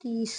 30।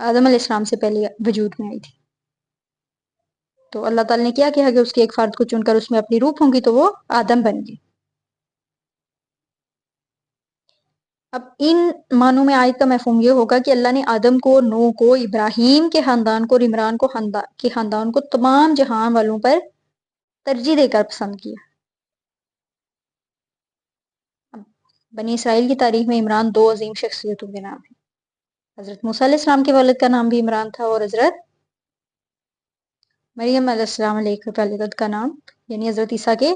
آدم علیہ السلام سے پہلے وجود میں آئی تھی. تو اللہ تعالیٰ نے کیا کہا کہ اس کے ایک فرد کو چن کر اس میں اپنی روح ہوں گی تو وہ آدم بن گئی. اب ان معنوں میں آیت کا مفہوم یہ ہوگا کہ اللہ نے آدم کو، نوح کو، ابراہیم کے خاندان کو اور عمران کے خاندان کو تمام جہان والوں پر ترجیح دے کر پسند کیا. اب بنی اسرائیل کی تاریخ میں عمران 2 عظیم شخصیتوں کے نام ہیں. حضرت موسیٰ علیہ السلام کے والد کا نام بھی عمران تھا، اور حضرت مریم علیہ السلام علیہ والدت کا نام یعنی حضرت عیسیٰ کے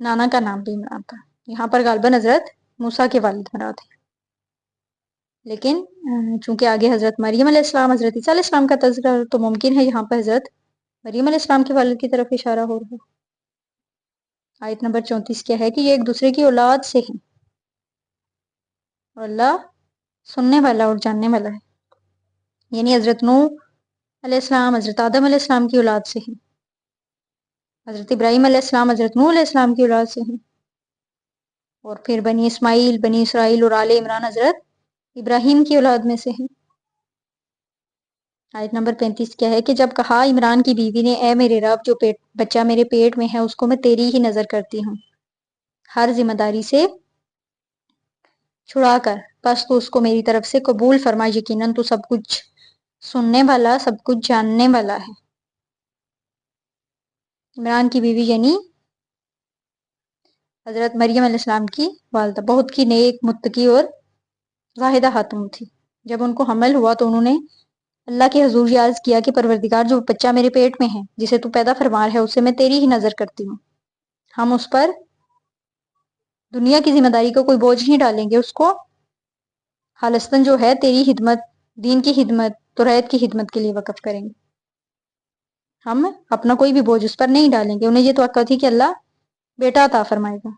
نانا کا نام بھی عمران تھا. یہاں پر غالباً حضرت موسیٰ کے والد مراد ہیں، لیکن چونکہ آگے حضرت مریم علیہ السلام، حضرت عیسیٰ علیہ السلام کا تذکرہ تو ممکن ہے یہاں پر حضرت مریم علیہ السلام کے والد کی طرف اشارہ ہو رہا ہے. آیت نمبر 34 کیا ہے کہ یہ ایک دوسرے کی اولاد سے ہیں اور اللہ سننے والا اور جاننے والا ہے. یعنی حضرت نوح علیہ السلام حضرت آدم علیہ السلام کی اولاد سے ہیں، حضرت ابراہیم علیہ السلام حضرت نوح علیہ السلام کی اولاد سے ہیں، اور پھر بنی اسماعیل، بنی اسرائیل اور آل عمران حضرت ابراہیم کی اولاد میں سے ہیں. آیت نمبر 35 کیا ہے کہ جب کہا عمران کی بیوی نے، اے میرے رب، جو بچہ میرے پیٹ میں ہے اس کو میں تیری ہی نظر کرتی ہوں ہر ذمہ داری سے چھڑا کر، بس تو اس کو میری طرف سے قبول فرما، یقیناً تو سب کچھ سننے والا، سب کچھ جاننے والا ہے. عمران کی بیوی یعنی حضرت مریم علیہ السلام کی والدہ بہت کی نیک، متقی اور زاہدہ خاتون تھی. جب ان کو حمل ہوا تو انہوں نے اللہ کے حضور یہ عرض کیا کہ پروردگار، جو بچہ میرے پیٹ میں ہے جسے تو پیدا فرما ہے اسے میں تیری ہی نظر کرتی ہوں، ہم اس پر دنیا کی ذمہ داری کو کوئی بوجھ نہیں ڈالیں گے، اس کو خالصتاً جو ہے تیری خدمت، دین کی خدمت، توحید کی خدمت کے لیے وقف کریں گے. ہم اپنا کوئی بھی بوجھ اس پر نہیں ڈالیں گے. انہیں یہ توقع تھی کہ اللہ بیٹا عطا فرمائے گا،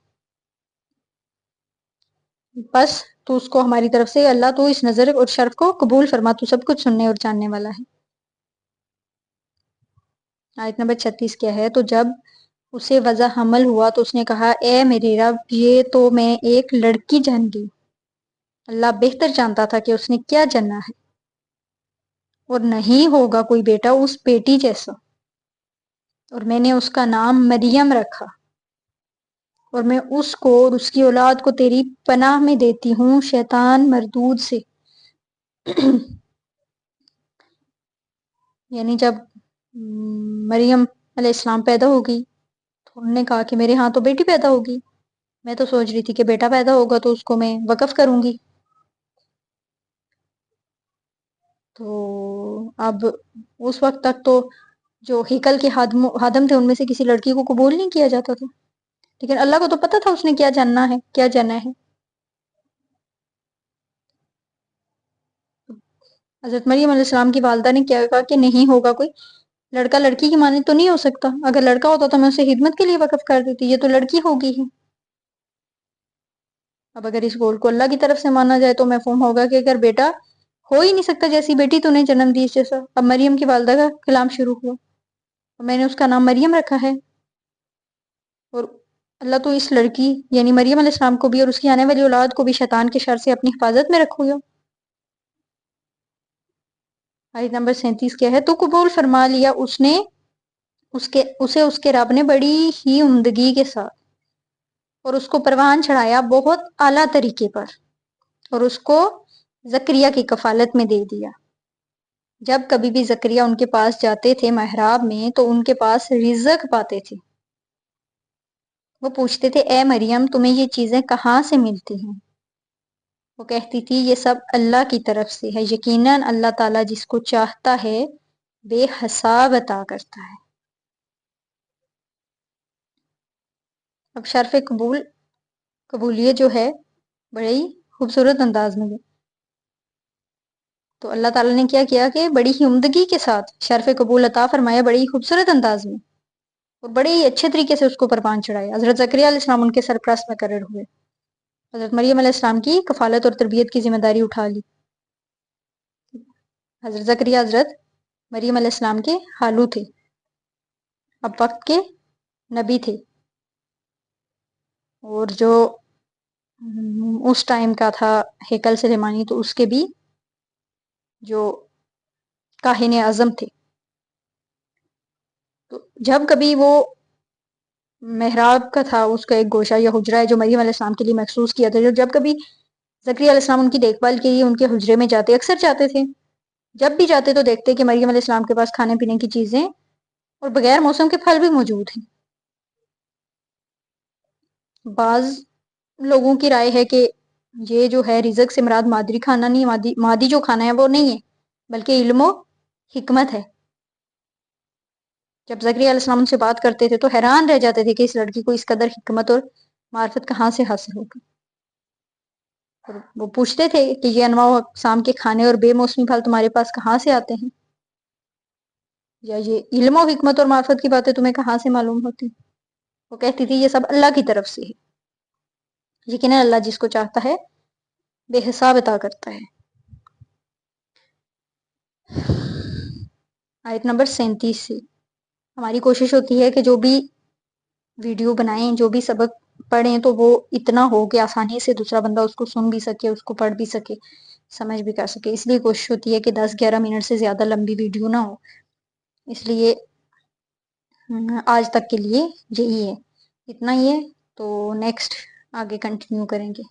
بس تو اس کو ہماری طرف سے اللہ تو اس نظر اور شرف کو قبول فرما، تو سب کچھ سننے اور جاننے والا ہے. آیت نمبر 36 کیا ہے؟ تو جب اسے وضع حمل ہوا تو اس نے کہا، اے میرے رب، یہ تو میں ایک لڑکی جان گئی. اللہ بہتر جانتا تھا کہ اس نے کیا جنا ہے، اور نہیں ہوگا کوئی بیٹا اس بیٹی جیسا، اور میں نے اس کا نام مریم رکھا، اور میں اس کو اور اس کی اولاد کو تیری پناہ میں دیتی ہوں شیطان مردود سے. یعنی جب مریم علیہ السلام پیدا ہوگی تو انہوں نے کہا کہ میرے ہاں تو بیٹی پیدا ہوگی، میں تو سوچ رہی تھی کہ بیٹا پیدا ہوگا تو اس کو میں وقف کروں گی. تو اب اس وقت تک تو جو ہیکل کے خادم تھے ان میں سے کسی لڑکی کو قبول نہیں کیا جاتا تھا، لیکن اللہ کو تو پتہ تھا اس نے کیا جاننا ہے، کیا جانا ہے. حضرت مریم علیہ السلام کی والدہ نے کیا کہا کہ نہیں ہوگا کوئی لڑکا، لڑکی کی مانند تو نہیں ہو سکتا، اگر لڑکا ہوتا تو میں اسے خدمت کے لیے وقف کر دیتی، یہ تو لڑکی ہوگی ہی. اب اگر اس قول کو اللہ کی طرف سے مانا جائے تو مفہوم ہوگا کہ اگر بیٹا ہو ہی نہیں سکتا، جیسی بیٹی تو نے جنم دی اس جیسا. اب مریم کی والدہ کا کلام شروع ہوا، میں نے اس کا نام مریم رکھا ہے، اور اللہ تو اس لڑکی یعنی مریم علیہ السلام کو بھی اور اس کی آنے والی اولاد کو بھی شیطان کے شر سے اپنی حفاظت میں رکھو گا. آیت نمبر 37 کیا ہے؟ تو قبول فرما لیا اسے اس کے رب نے بڑی ہی عمدگی کے ساتھ، اور اس کو پروان چڑھایا بہت اعلیٰ طریقے پر، اور اس کو زکریا کی کفالت میں دے دیا. جب کبھی بھی زکریا ان کے پاس جاتے تھے محراب میں تو ان کے پاس رزق پاتے تھے. وہ پوچھتے تھے، اے مریم، تمہیں یہ چیزیں کہاں سے ملتی ہیں؟ وہ کہتی تھی، یہ سب اللہ کی طرف سے ہے، یقیناً اللہ تعالیٰ جس کو چاہتا ہے بے حساب عطا کرتا ہے. اب شرف قبولیت جو ہے بڑے ہی خوبصورت انداز میں، تو اللہ تعالیٰ نے کیا کیا کہ بڑی ہی عمدگی کے ساتھ شرف قبول عطا فرمایا، بڑی ہی خوبصورت انداز میں، اور بڑے ہی اچھے طریقے سے اس کو پروان چڑھایا. حضرت زکریا علیہ السلام ان کے سرپرست مقرر ہوئے، حضرت مریم علیہ السلام کی کفالت اور تربیت کی ذمہ داری اٹھا لی. حضرت زکریا حضرت مریم علیہ السلام کے خالو تھے، اب وقت کے نبی تھے، اور جو اس ٹائم کا تھا ہیکل سلیمانی، تو اس کے بھی جو کاہن اعظم تھے. تو جب کبھی وہ محراب کا تھا، اس کا ایک گوشہ یا حجرہ ہے جو مریم علیہ السلام کے لیے مخصوص کیا تھا، جب کبھی زکریا علیہ السلام ان کی دیکھ بھال کے لیے ان کے حجرے میں جاتے، اکثر جاتے تھے، جب بھی جاتے تو دیکھتے کہ مریم علیہ السلام کے پاس کھانے پینے کی چیزیں اور بغیر موسم کے پھل بھی موجود ہیں. بعض لوگوں کی رائے ہے کہ یہ جو ہے رزق سے مراد مادری کھانا نہیں، مادی جو کھانا ہے وہ نہیں ہے، بلکہ علم و حکمت ہے. جب زکریا علیہ السلام ان سے بات کرتے تھے تو حیران رہ جاتے تھے کہ اس لڑکی کو اس قدر حکمت اور معرفت کہاں سے حاصل ہوگی. اور وہ پوچھتے تھے کہ یہ انواع و اقسام کے کھانے اور بے موسمی پھل تمہارے پاس کہاں سے آتے ہیں، یا یہ علم و حکمت اور معرفت کی باتیں تمہیں کہاں سے معلوم ہوتی. وہ کہتی تھی یہ سب اللہ کی طرف سے ہے، یقیناً اللہ جس کو چاہتا ہے بے حساب عطا کرتا ہے. آیت نمبر 37 سے ہماری کوشش ہوتی ہے کہ جو بھی ویڈیو بنائیں، جو بھی سبق پڑھیں تو وہ اتنا ہو کہ آسانی سے دوسرا بندہ اس کو سن بھی سکے، اس کو پڑھ بھی سکے، سمجھ بھی کر سکے. اس لیے کوشش ہوتی ہے کہ 10-11 منٹ سے زیادہ لمبی ویڈیو نہ ہو. اس لیے آج تک کے لیے یہی ہے، اتنا ہی ہے. تو نیکسٹ آگے کنٹینیو کریں گے.